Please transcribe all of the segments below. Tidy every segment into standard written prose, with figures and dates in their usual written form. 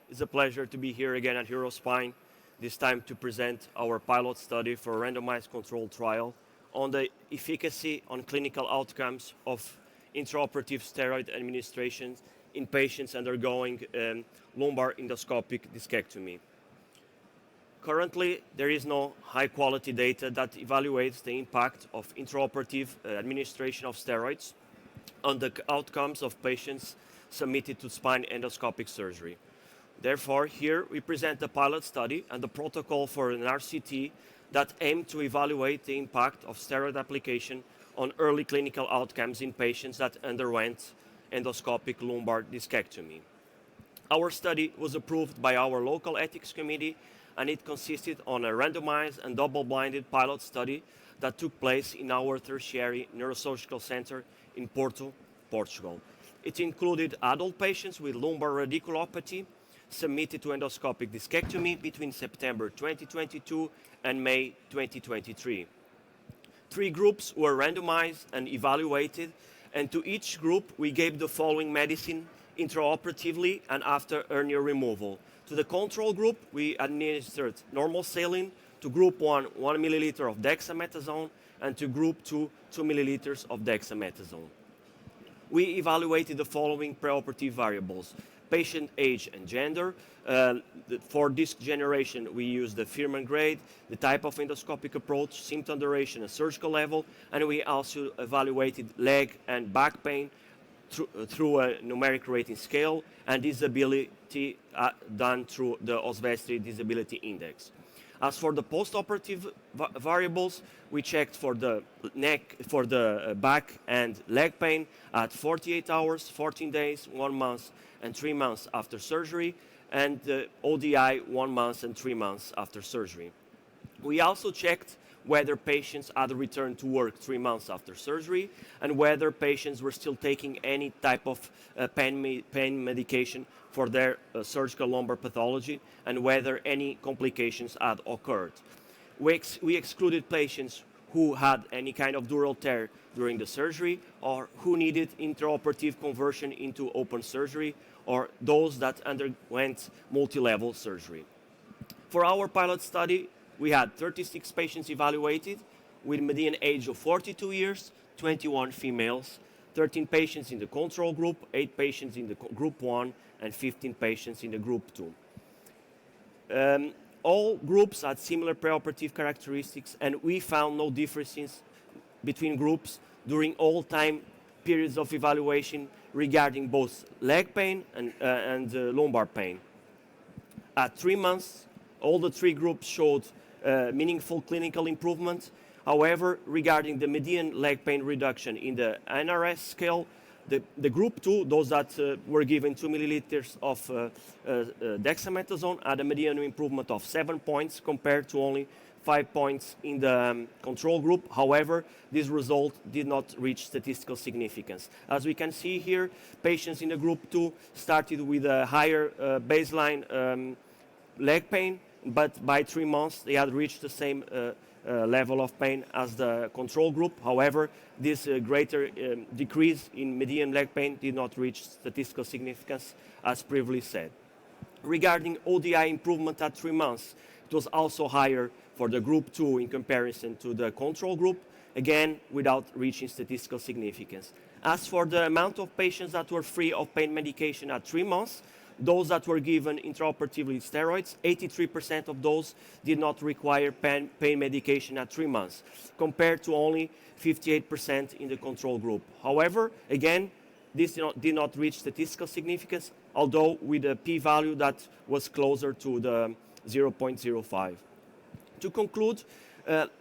It's a pleasure to be here again at EUROSPINE, this time to present our pilot study for a randomized controlled trial on the efficacy on clinical outcomes of intraoperative steroid administration in patients undergoing lumbar endoscopic discectomy. Currently, there is no high-quality data that evaluates the impact of intraoperative administration of steroids on the outcomes of patients submitted to spine endoscopic surgery. Therefore, here we present the pilot study and the protocol for an RCT that aim to evaluate the impact of steroid application on early clinical outcomes in patients that underwent endoscopic lumbar discectomy. Our study was approved by our local ethics committee, and it consisted on a randomized and double-blinded pilot study that took place in our tertiary neurosurgical center in Porto, Portugal. It included adult patients with lumbar radiculopathy submitted to endoscopic discectomy between September 2022 and May 2023. 3 groups were randomized and evaluated, and to each group we gave the following medicine intraoperatively and after hernia removal. To the control group, we administered normal saline, to group 1, 1 milliliter of dexamethasone, and to group 2, 2 milliliters of dexamethasone. We evaluated the following preoperative variables: patient age and gender. For disc generation, we used the Firman grade, the type of endoscopic approach, symptom duration, and surgical level, and we also evaluated leg and back pain through a numeric rating scale and disability done through the Osvestry Disability Index. As for the postoperative variables, we checked for the back and leg pain at 48 hours, 14 days, 1 month, and 3 months after surgery, and the ODI 1 month and 3 months after surgery. We also checked whether patients had returned to work 3 months after surgery, and whether patients were still taking any type of pain medication for their surgical lumbar pathology, and whether any complications had occurred. We excluded patients who had any kind of dural tear during the surgery, or who needed intraoperative conversion into open surgery, or those that underwent multi-level surgery. For our pilot study, we had 36 patients evaluated with median age of 42 years, 21 females, 13 patients in the control group, 8 patients in the group 1, and 15 patients in the group 2. All groups had similar preoperative characteristics, and we found no differences between groups during all time periods of evaluation regarding both leg pain and lumbar pain. At 3 months, all the 3 groups showed meaningful clinical improvement. However, regarding the median leg pain reduction in the NRS scale, the group 2, those that were given 2 milliliters of dexamethasone, had a median improvement of 7 points compared to only 5 points in the control group. However, this result did not reach statistical significance. As we can see here, patients in the group 2 started with a higher baseline leg pain, but by 3 months they had reached the same level of pain as the control group. However, this greater decrease in median leg pain did not reach statistical significance, as previously said. Regarding ODI improvement at 3 months, it was also higher for the group 2 in comparison to the control group, again without reaching statistical significance. As for the amount of patients that were free of pain medication at 3 months, those that were given intraoperatively steroids, 83% of those did not require pain medication at 3 months, compared to only 58% in the control group. However, again, this did not reach statistical significance, although with a p-value that was closer to the 0.05. To conclude,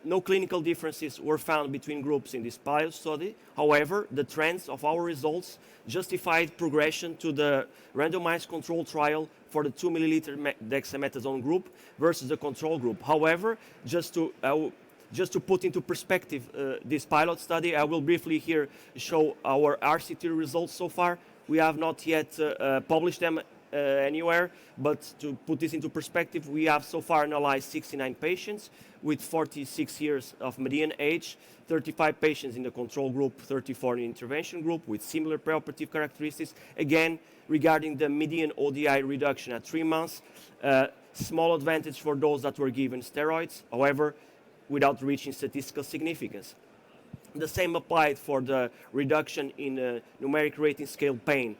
no clinical differences were found between groups in this pilot study. However, the trends of our results justified progression to the randomized control trial for the 2 milliliter dexamethasone group versus the control group. However, just to put into perspective this pilot study, I will briefly here show our RCT results so far. We have not yet published them anywhere, but to put this into perspective, we have so far analyzed 69 patients with 46 years of median age, 35 patients in the control group, 34 in the intervention group with similar preoperative characteristics. Again, regarding the median ODI reduction at 3 months, small advantage for those that were given steroids, however, without reaching statistical significance. The same applied for the reduction in numeric rating scale pain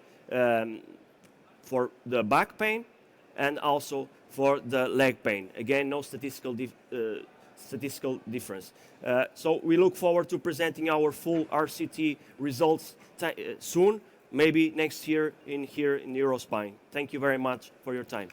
for the back pain and also for the leg pain. Again, no statistical difference. So we look forward to presenting our full RCT results soon, maybe next year here in EUROSPINE. Thank you very much for your time.